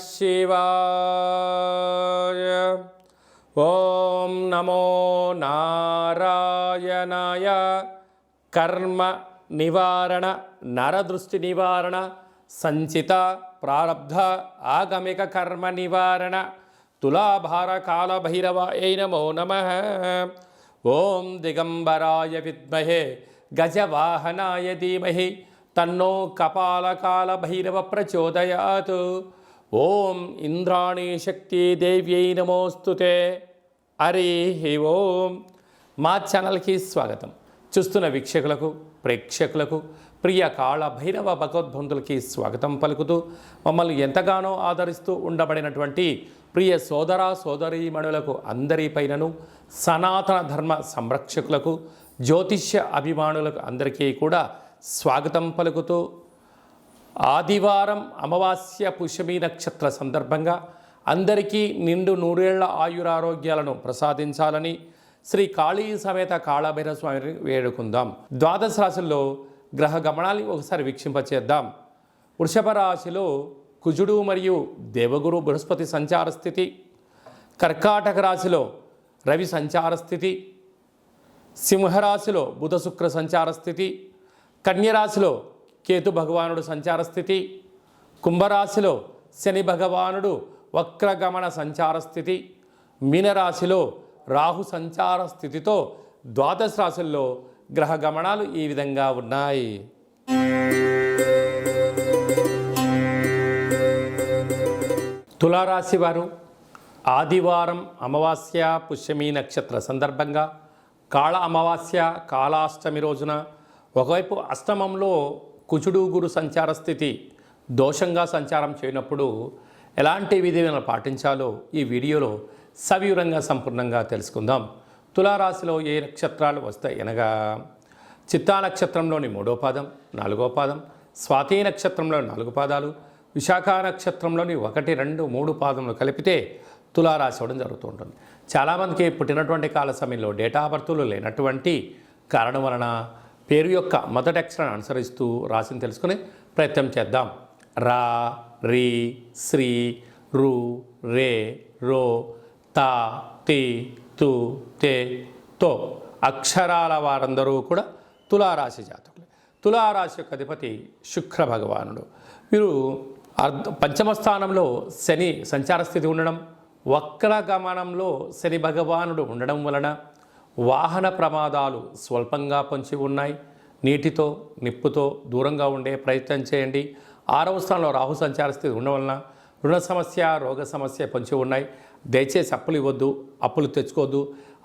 శివాయ. ఓం నమో నారాయణాయ. కర్మ నివారణ, నరదృష్టి నివారణ, సంచిత ప్రారబ్ధ ఆగమిక కర్మ నివారణ, తులాభార కాల భైరవాయ నమో నమః. ఓం దిగంబరాయ విద్మహే గజవాహనాయ ధీమహి తన్నో కపాలకాల భైరవ ప్రచోదయాత్. ఓం ఇంద్రాణీ శక్తి దేవ్యై నమోస్తుతే. హరి ఓం. మా ఛానల్కి స్వాగతం. చూస్తున్న వీక్షకులకు, ప్రేక్షకులకు, ప్రియ కాళ భైరవ భగవద్బంధులకి స్వాగతం పలుకుతూ, మమ్మల్ని ఎంతగానో ఆదరిస్తూ ఉండబడినటువంటి ప్రియ సోదర సోదరీమణులకు అందరిపైనను, సనాతన ధర్మ సంరక్షకులకు, జ్యోతిష్య అభిమానులకు అందరికీ కూడా స్వాగతం పలుకుతూ, ఆదివారం అమావాస్య పుష్యమి నక్షత్ర సందర్భంగా అందరికీ నిండు నూరేళ్ల ఆయురారోగ్యాలను ప్రసాదించాలని శ్రీ కాళీ సమేత కాళభైరవ స్వామిని వేడుకుందాం. ద్వాదశ రాశుల్లో గ్రహ గమనాన్ని ఒకసారి వీక్షింపచేద్దాం. వృషభ రాశిలో కుజుడు మరియు దేవగురు బృహస్పతి సంచార స్థితి, కర్కాటక రాశిలో రవి సంచార స్థితి, సింహరాశిలో బుధ శుక్ర సంచార స్థితి, కన్యరాశిలో కేతు భగవానుడు సంచార స్థితి, కుంభరాశిలో శని భగవానుడు వక్రగమన సంచార స్థితి, మీనరాశిలో రాహు సంచార స్థితితో ద్వాదశ రాశుల్లో గ్రహ గమనాలు ఈ విధంగా ఉన్నాయి. తులారాశి వారు ఆదివారం అమావాస్య పుష్యమి నక్షత్ర సందర్భంగా కాళ అమావాస్య కాళాష్టమి రోజున ఒకవైపు అష్టమంలో కుజుడు గురు సంచార స్థితి దోషంగా సంచారం చేయనప్పుడు ఎలాంటి విధులను పాటించాలో ఈ వీడియోలో సవివరంగా సంపూర్ణంగా తెలుసుకుందాం. తులారాశిలో ఏ నక్షత్రాలు వస్తాయి అనగా చిత్తా నక్షత్రంలోని 3వ పాదం, 4వ పాదం, స్వాతి నక్షత్రంలో 4 పాదాలు, విశాఖ నక్షత్రంలోని 1, 2, 3 పాదములు కలిపితే తులారాశి అవ్వడం జరుగుతూ ఉంటుంది. చాలామందికి పుట్టినటువంటి కాల సమయంలో డేటా బర్తులు లేనటువంటి కారణం వలన పేరు యొక్క మొదటి అక్షరాన్ని అనుసరిస్తూ రాశిని తెలుసుకునే ప్రయత్నం చేద్దాం. రా, రి, శ్రీ, రు, రే, రో, తా, తి, తు, తే, తో అక్షరాల వారందరూ కూడా తులారాశి జాతకులు. తులారాశి యొక్క అధిపతి శుక్ర భగవానుడు. వీరు పంచమ స్థానంలో శని సంచార స్థితి ఉండడం, వక్రగమనంలో శని భగవానుడు ఉండడం వలన వాహన ప్రమాదాలు స్వల్పంగా పొంచి ఉన్నాయి. నీటితో, నిప్పుతో దూరంగా ఉండే ప్రయత్నం చేయండి. 6వ స్థానంలో రాహు సంచార స్థితి ఉండడం వలన రుణ సమస్య, రోగ సమస్య పొంచి ఉన్నాయి. దయచేసి అప్పులు ఇవ్వద్దు, అప్పులు తెచ్చుకోవద్దు.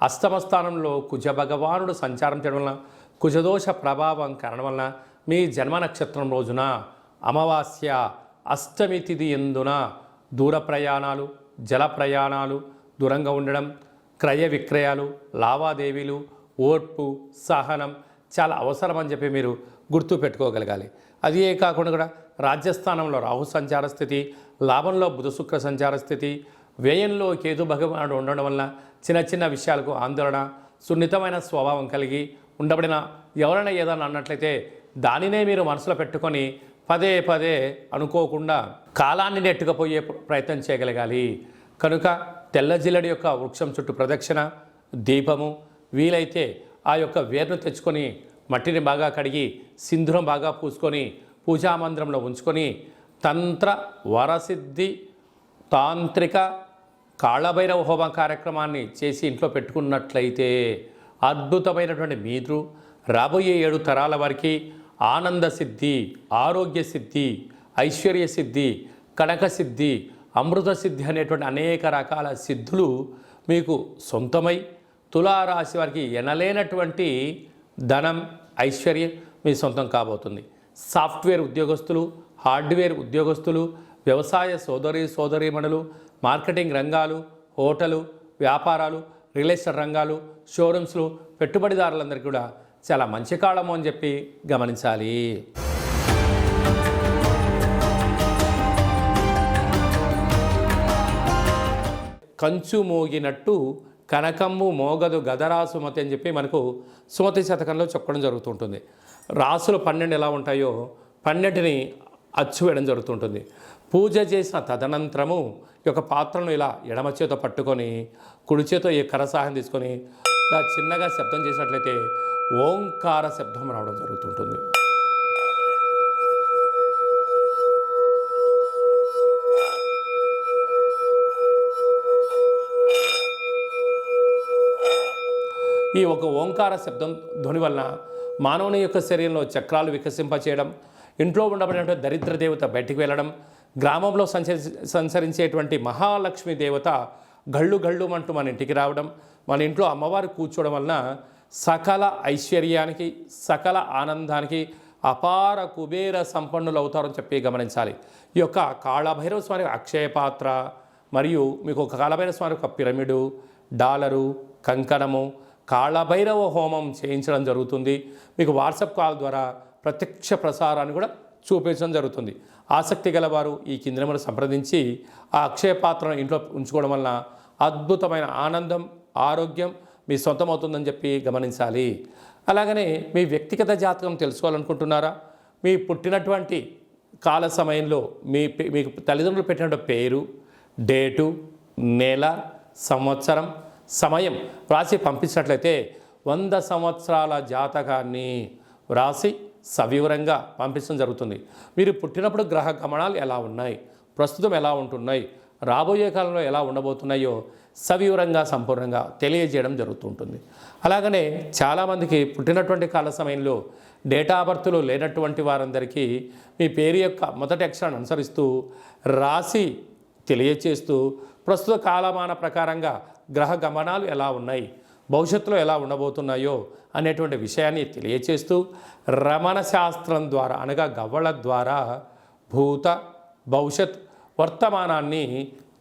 అష్టమ స్థానంలో కుజ భగవానుడు సంచారం చేయడం వలన కుజదోష ప్రభావం కారణం వలన మీ జన్మ నక్షత్రం రోజున అమావాస్య అష్టమి తిథి ఎందున దూర ప్రయాణాలు, జల ప్రయాణాలు, దూరంగా ఉండడం, క్రయ విక్రయాలు, లావాదేవీలు, ఓర్పు, సహనం చాలా అవసరం అని చెప్పి మీరు గుర్తు పెట్టుకోగలగాలి. అదే కాకుండా కూడా రాజ్యస్థానంలో రాహు సంచార స్థితి, లాభంలో బుధ శుక్ర సంచార స్థితి, వ్యయంలో కేతు భగవానుడు ఉండడం వల్ల చిన్న చిన్న విషయాలకు ఆందోళన, సున్నితమైన స్వభావం కలిగి ఉండబడిన ఎవరైనా ఏదైనా అన్నట్లయితే దానినే మీరు మనసులో పెట్టుకొని పదే పదే అనుకోకుండా కాలాన్ని నెట్టుకుపోయే ప్రయత్నం చేయగలగాలి. కనుక తెల్ల జిల్లడి యొక్క వృక్షం చుట్టూ ప్రదక్షిణ, దీపము, వీలైతే ఆ యొక్క వేరును తెచ్చుకొని మట్టిని బాగా కడిగి సింధూరం బాగా పూసుకొని పూజామందిరంలో ఉంచుకొని తంత్ర వరసిద్ధి తాంత్రిక కాళభైరవ హోమ కార్యక్రమాన్ని చేసి ఇంట్లో పెట్టుకున్నట్లయితే అద్భుతమైనటువంటి మీరు రాబోయే 7 తరాల వారికి ఆనంద సిద్ధి, ఆరోగ్య సిద్ధి, ఐశ్వర్య సిద్ధి, కనక సిద్ధి, అమృత సిద్ధి అనేటువంటి అనేక రకాల సిద్ధులు మీకు సొంతమై తులారాశి వారికి ఎనలేనటువంటి ధనం, ఐశ్వర్యం మీ సొంతం కాబోతుంది. సాఫ్ట్వేర్ ఉద్యోగస్తులు, హార్డ్వేర్ ఉద్యోగస్తులు, వ్యవసాయ సోదరీమణులు, మార్కెటింగ్ రంగాలు, హోటలు, వ్యాపారాలు, రియల్ ఎస్టేట్ రంగాలు, షోరూమ్స్లు, పెట్టుబడిదారులందరికీ కూడా చాలా మంచి కాలము అని చెప్పి గమనించాలి. కంచు మోగినట్టు కనకమ్ము మోగదు గదరా సుమతి అని చెప్పి మనకు సుమతి శతకంలో చెప్పడం జరుగుతుంటుంది. రాసులు 12 ఎలా ఉంటాయో 12ని అచ్చు వేయడం జరుగుతుంటుంది. పూజ చేసిన తదనంతరము ఈ యొక్క పాత్రను ఇలా ఎడమ చేతో పట్టుకొని కుడి చేతో ఈ కర సహాయం తీసుకొని ఇలా చిన్నగా శబ్దం చేసినట్లయితే ఓంకార శబ్దం రావడం జరుగుతుంటుంది. ఈ ఒక ఓంకార శబ్దం ధ్వని వలన మానవుని యొక్క శరీరంలో చక్రాలు వికసింపచేయడం, ఇంట్లో ఉండబడినటువంటి దరిద్ర దేవత బయటికి వెళ్ళడం, గ్రామంలో సంచరించేటువంటి మహాలక్ష్మి దేవత గళ్ళు గళ్ళు అంటూ మన ఇంటికి రావడం, మన ఇంట్లో అమ్మవారు కూర్చోవడం వలన సకల ఐశ్వర్యానికి సకల ఆనందానికి అపార కుబేర సంపన్నులు అవుతారని చెప్పి గమనించాలి. ఈ యొక్క కాళభైరవ స్వామి అక్షయ పాత్ర మరియు మీకు ఒక కాళభైరవ స్వామి ఒక పిరమిడు, డాలరు, కంకణము, కాళభైరవ హోమం చేయించడం జరుగుతుంది. మీకు వాట్సాప్ కాల్ ద్వారా ప్రత్యక్ష ప్రసారాన్ని కూడా చూపించడం జరుగుతుంది. ఆసక్తి గలవారు ఈ కింది నెంబర్ సంప్రదించి ఆ అక్షయ పాత్రను ఇంట్లో ఉంచుకోవడం వలన అద్భుతమైన ఆనందం, ఆరోగ్యం మీ సొంతమవుతుందని చెప్పి గమనించాలి. అలాగనే మీ వ్యక్తిగత జాతకం తెలుసుకోవాలనుకుంటున్నారా? మీ పుట్టినటువంటి కాల సమయంలో మీకు తల్లిదండ్రులు పెట్టినటువంటి పేరు, డేటు, నెల, సంవత్సరం, సమయం వ్రాసి పంపించినట్లయితే 100 సంవత్సరాల జాతకాన్ని వ్రాసి సవివరంగా పంపించడం జరుగుతుంది. మీరు పుట్టినప్పుడు గ్రహ గమనాలు ఎలా ఉన్నాయి, ప్రస్తుతం ఎలా ఉంటున్నాయి, రాబోయే కాలంలో ఎలా ఉండబోతున్నాయో సవివరంగా సంపూర్ణంగా తెలియజేయడం జరుగుతుంటుంది. అలాగనే చాలామందికి పుట్టినటువంటి కాల సమయంలో డేటా బర్త్లు లేనటువంటి వారందరికీ మీ పేరు యొక్క మొదటి అక్షరాన్ని అనుసరిస్తూ రాసి తెలియచేస్తూ ప్రస్తుత కాలమాన ప్రకారంగా గ్రహ గమనాలు ఎలా ఉన్నాయి, భవిష్యత్తులో ఎలా ఉండబోతున్నాయో అనేటువంటి విషయాన్ని తెలియచేస్తూ రమణ శాస్త్రం ద్వారా అనగా గవ్వల ద్వారా భూత భవిష్యత్ వర్తమానాన్ని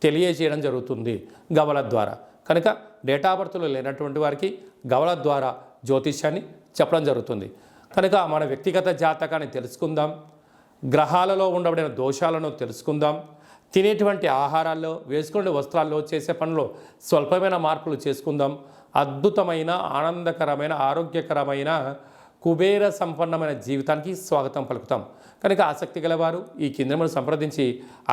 తెలియజేయడం జరుగుతుంది గవ్వల ద్వారా. కనుక డేటా బర్త్లు లేనటువంటి వారికి గవ్వల ద్వారా జ్యోతిష్యాన్ని చెప్పడం జరుగుతుంది. కనుక మన వ్యక్తిగత జాతకాన్ని తెలుసుకుందాం, గ్రహాలలో ఉండబడిన దోషాలను తెలుసుకుందాం, తినేటువంటి ఆహారాల్లో, వేసుకునే వస్త్రాల్లో, చేసే పనుల్లో స్వల్పమైన మార్పులు చేసుకుందాం. అద్భుతమైన ఆనందకరమైన ఆరోగ్యకరమైన కుబేర సంపన్నమైన జీవితానికి స్వాగతం పలుకుతాం. కనుక ఆసక్తి గలవారు ఈ కింద సంప్రదించి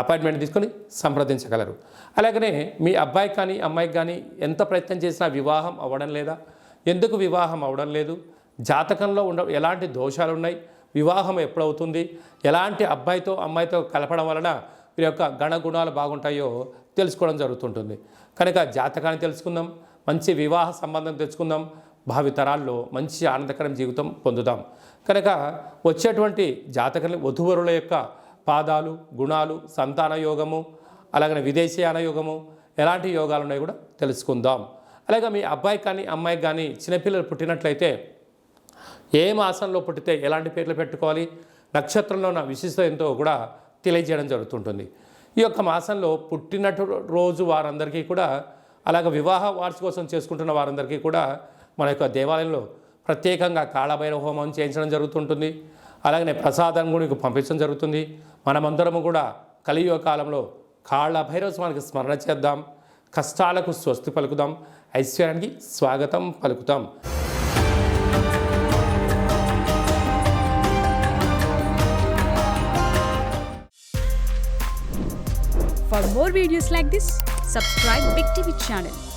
అపాయింట్మెంట్ తీసుకొని సంప్రదించగలరు. అలాగనే మీ అబ్బాయి కానీ అమ్మాయికి కానీ ఎంత ప్రయత్నం చేసినా వివాహం అవ్వడం లేదా? ఎందుకు వివాహం అవ్వడం లేదు? జాతకంలో ఎలాంటి దోషాలు ఉన్నాయి? వివాహం ఎప్పుడవుతుంది? ఎలాంటి అబ్బాయితో అమ్మాయితో కలపడం వలన వీరి యొక్క గణగుణాలు బాగుంటాయో తెలుసుకోవడం జరుగుతుంటుంది. కనుక జాతకాన్ని తెలుసుకుందాం, మంచి వివాహ సంబంధం తెచ్చుకుందాం, భావితరాల్లో మంచి ఆనందకరం జీవితం పొందుదాం. కనుక వచ్చేటువంటి జాతకాన్ని వధువరుల యొక్క పాదాలు, గుణాలు, సంతాన యోగము, అలాగనే విదేశీయాన యోగము, ఎలాంటి యోగాలు ఉన్నాయో కూడా తెలుసుకుందాం. అలాగే మీ అబ్బాయి కానీ అమ్మాయికి కానీ చిన్నపిల్లలు పుట్టినట్లయితే ఏ మాసంలో పుట్టితే ఎలాంటి పేర్లు పెట్టుకోవాలి, నక్షత్రంలో ఉన్న విశిష్టత ఎంతో కూడా తెలియజేయడం జరుగుతుంటుంది. ఈ యొక్క మాసంలో పుట్టినటు రోజు వారందరికీ కూడా, అలాగే వివాహ వార్షికోత్సవం చేసుకుంటున్న వారందరికీ కూడా మన యొక్క దేవాలయంలో ప్రత్యేకంగా కాళభైరవ హోమం చేయించడం జరుగుతుంటుంది. అలాగనే ప్రసాదం కూడా మీకు పంపించడం జరుగుతుంది. మనమందరము కూడా కలియుగ కాలంలో కాళభైరవ స్వామికి స్మరణ చేద్దాం, కష్టాలకు స్వస్తి పలుకుదాం, ఐశ్వర్యానికి స్వాగతం పలుకుతాం. For more videos like this, subscribe Big TV channel.